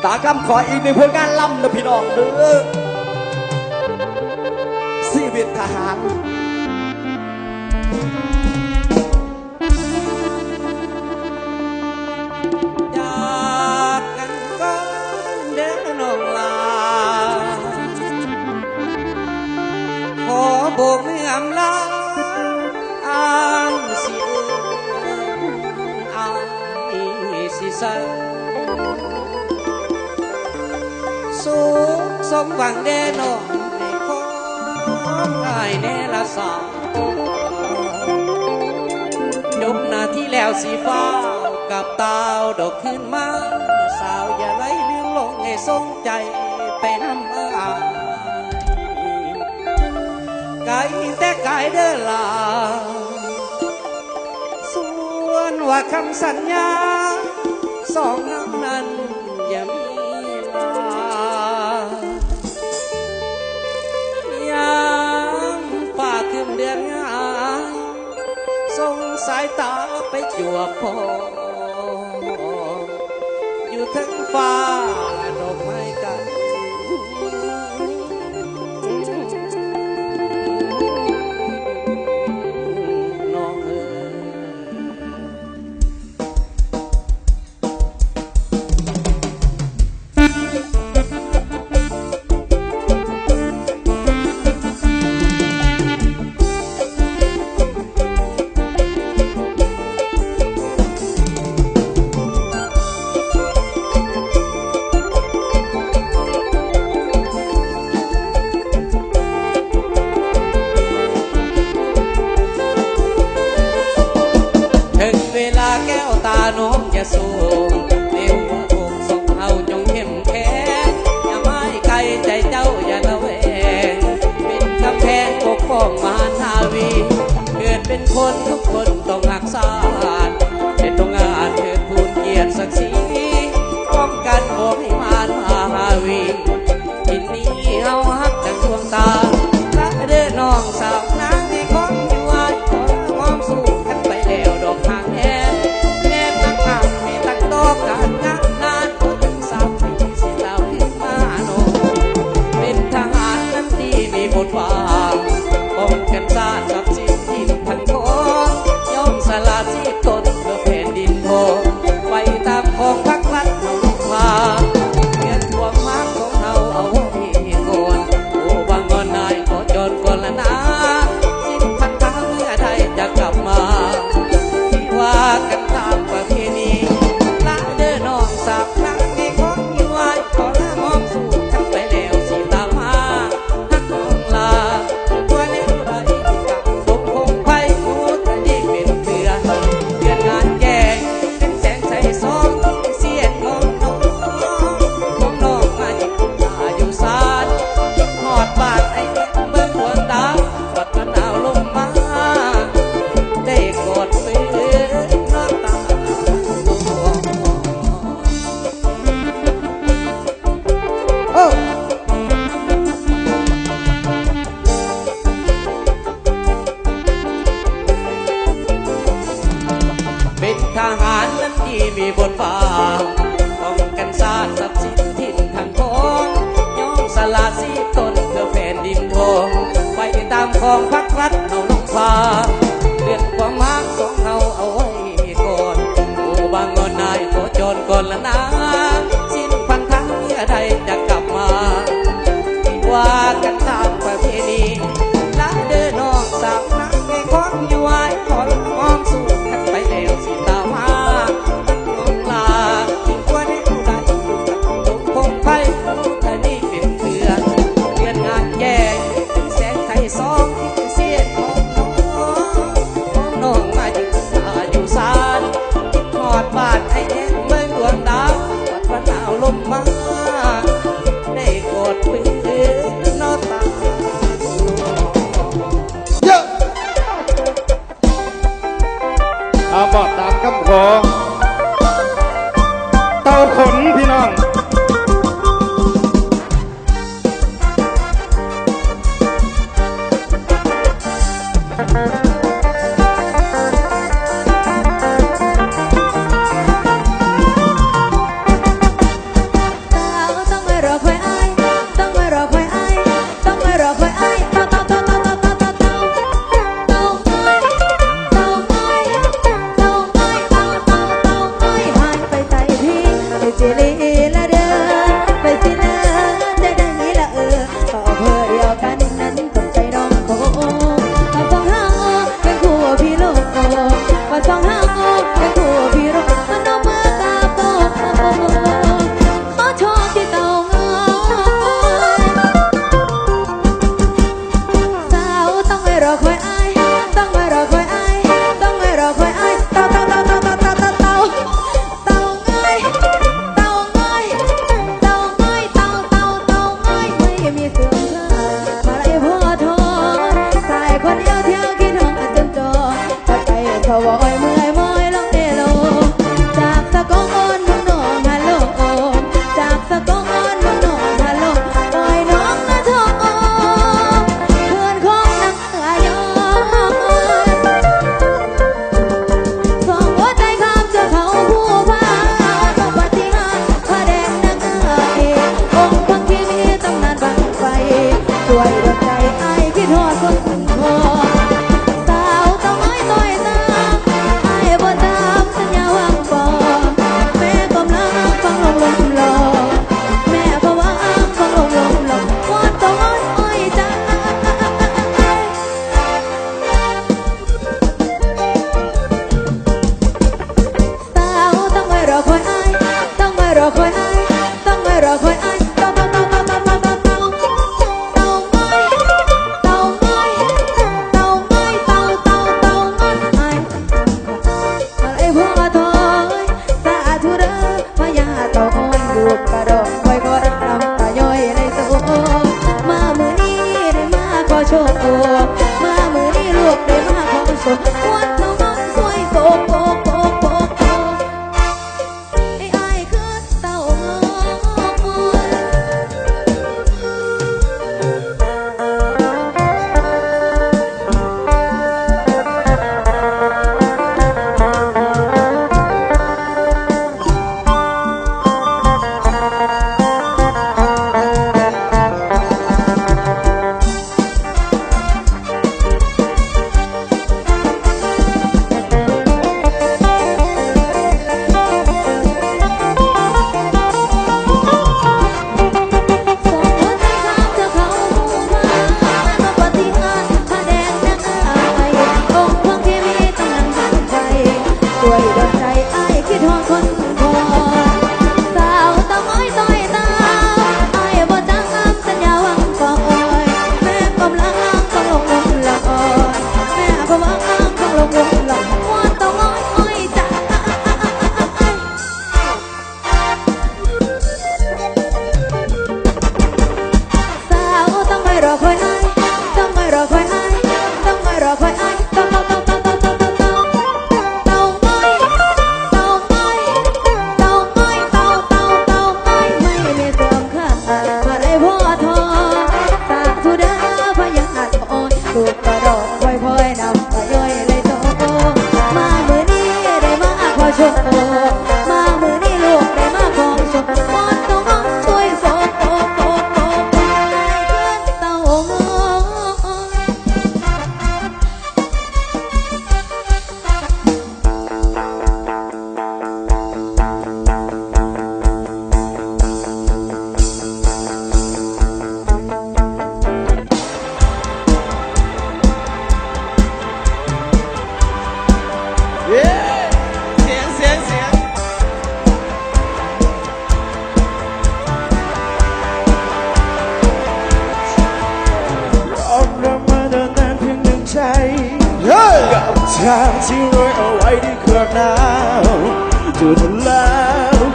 ตากำขออีกหนึ่งผลงานล่ำนะพี่น้องเด้อชีวิตทหารจากกันก็เดินน้องลาขอโบกมืออำลาอายสิอายสิใส่สุขสมหวังแน่นอนในของอายแน่ละสาจบหน้าที่แล้วสีฟ้ากับตาวดอกขึ้นมาสาวอย่าไหลลืมลงให้สงใจไปน้ำอายไกลแต่ไกลเด้อลาส่วนว่าคำสัญญาสองน้ำนั้นอย่ามีลายามฝ่าคืนเดือนง่ายส่งสายตาไปจวบพออยู่ทั้งฟ้าดอกไม้กันน้องเอ๋แก้วตาน้องอย่าสูงเร็วคงส่งเอาจงเข้มแข็งอย่าไม้ไกลใจเจ้าอย่าละแวงเป็นกำแพงปกป้องมหานาวีเกิดเป็นคนทุกคนต้องรักษาเป็นต้องอาจเถิดทูลเกียรติศักดิ์ศรีป้องกันบอกให้มารมหาวีทินนี้เฮาฮักจากดวงตาละเด้อน้องสาวนางให้ของอยู่ไว้ขอมองสู้กันไปแล้วดอกทางแห่การงานนานก็ถึง3 ปีสิเล่าขึ้นมาโนเป็นทหารนั้นที่มีบทบาทป้องกันชาติทรัพย์สินที่ทั้งของยอมสละชีพตนเพื่อแผ่นดินโพไปตามของพักรัฐเอาลูกมาเงินทวงมากของเราเอาไว้ก่อนโอ้บางงอนนายขอจนก่อนละนะสิ้นพันธะเมื่อใดจะกลับมาที่ว่ากันตามประเพณีสาบนักให้ของอยู่ไว้ขอละมองสู่ทั้งไปแล้วสิตามมาหักน้องลาตัวเล็กไรกับดงคงไฟหูแต่ยิ่งเป็นเพื่อนงานแก่เป็นแสงใสสองเสียงของน้องมาอยู่ศาลหอดบาดไอ้เบิ่งหัวตาบัดมะนาวลงมาได้กอดเปื้อนน้ำตาเป็นทหารนั้นที่มีบทบาทป้องกันชาติทรัพย์สินถิ่นทางของยอมสละชีพตนเพื่อแผ่นดินทองไปตามของพักรัฐเอาลงพาเลือดความมากของเราเอาไว้ก่อนโอ้บางงอนนายขอจรก่อนละนะสิ้นพันธะเมื่อใดจะกลับมาว่ากันตามประเพณีละเด้อน้องสาวนักให้ของอยู่ไว้ขอละมองสู่กันไปแล้วสิตามหาน้องลาตัวนี้ผู้ใดอยู่กับดงคงไฟแต่นี่เป็นเพื่อนงานแย่เป็นแสงไทยสองที่เสียของน้องมาอยู่ศาลหอดบาดไอ้แห้งเมืองดวงดาว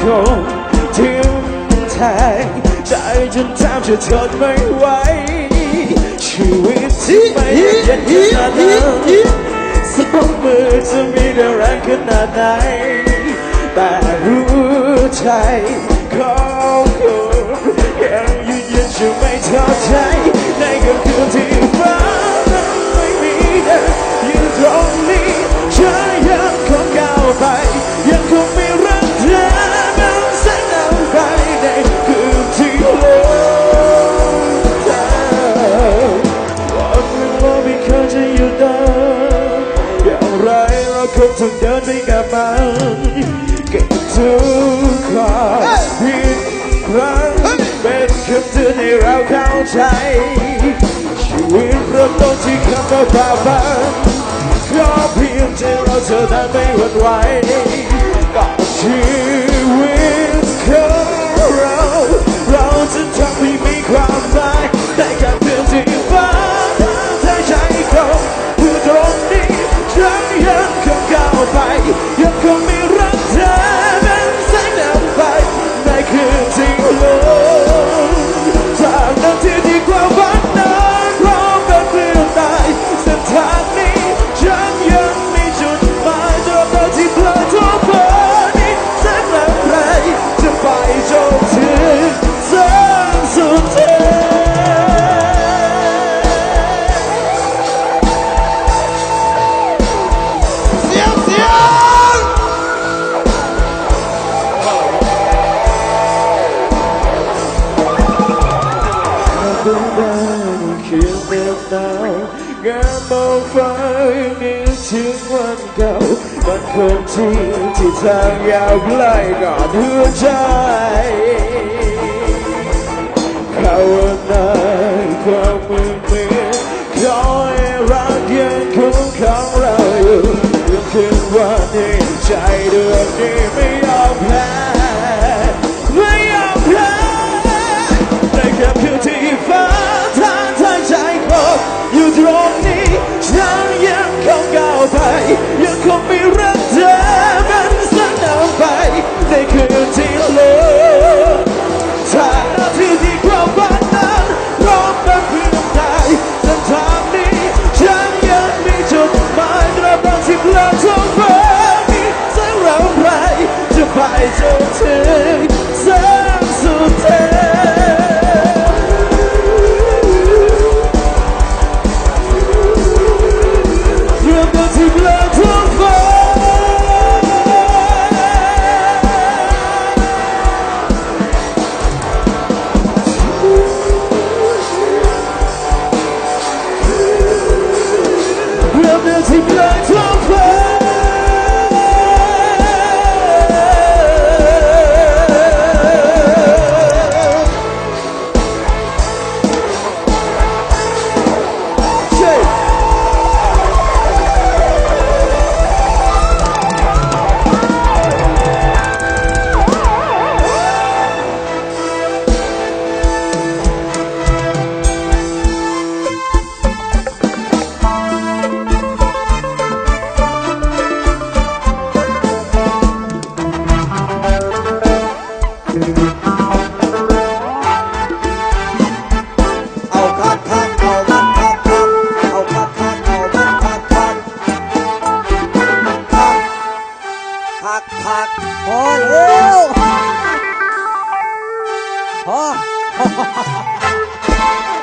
คงทิ้งแทงใจจนแทบจะทนไม่ไหวชีวิตที่ไม่เย็นขนาดนั้นสองมือจะมีแรงขนาดไหนแต่รู้ใจของคุณยังยืนยันจะไม่ท้อใจในค่ำคืนที่ฟ้านั้นไม่มีแดดยืนตรงนี้ฉันยังคงก้าวไปยังคงมีรักเธอนั้นแสงนำไปในคืนที่โลกดาววันเวลาไม่เคยจะหยุดเดินอย่างไรเราคงต้องเดินไปกับมันเก็บทุกความผิดพลั้งเป็นคำเตือนให้เราเข้าใจชีวิตเริ่มต้นที่คำว่าฝ่าฟันขอเพียงใจเราเธอนั้นไม่หวั่นไหวกับชีวิตของเราจะทำให้มีความหมายได้แค่เพียงที่ฟ้าทางใจเขาอยู่ตรงนี้ฉันยังคงก้าวไปยังคงมีรักเธอเป็นแสงนำไปในคืนที่โลกจากนาทีที่ความฝันนั้นพร้อมเป็นเพื่อนตายเส้นทางนี้ฉันยังมีจุดหมายตราบใดที่เพลิดทั่วฟ้านี้แสงนำไรจะไปจนถึงแสงสุดท้ายเสียงเป็นดาวเขียนเป็นดาวงานมองฟ้านึกถึงวันเก่ามันคงที่ทางยาวไกลก่อนหัวใจภาวนาความมือขอให้รักยังคงของเราอยู่ยังคืนวันนี้ใจดวงนี้ไม่ยอมแพ้ไม่ยอมแพ้ในแค่เพียงที่ฟ้าทางใจของอยู่ตรงนี้ฉันยังคงก้าวไปยังคงมีรักเธอมันสั่นเอาไปในคืนที่โลกทางนาทีที่ความฝันนั้นพร้อมเป็นเพื่อนตายเส้นทางนี้ฉันยังมีจุดหมายตราบใดที่เพลิดทั่วฟ้านี้แสงเราไรจะไปจนถึงแสงสุดท้ายเรื่องเดินที่เพลิดทั่วฟ้าเรื่องเดินที่เพลิดทั่วฟ้าเอาคักคักเอามันคักคักเอาคักคักเอามันคักคักคักคักพอแล้วพอ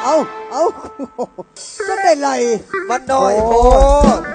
เอาจะได้ไรมันน้อยโพด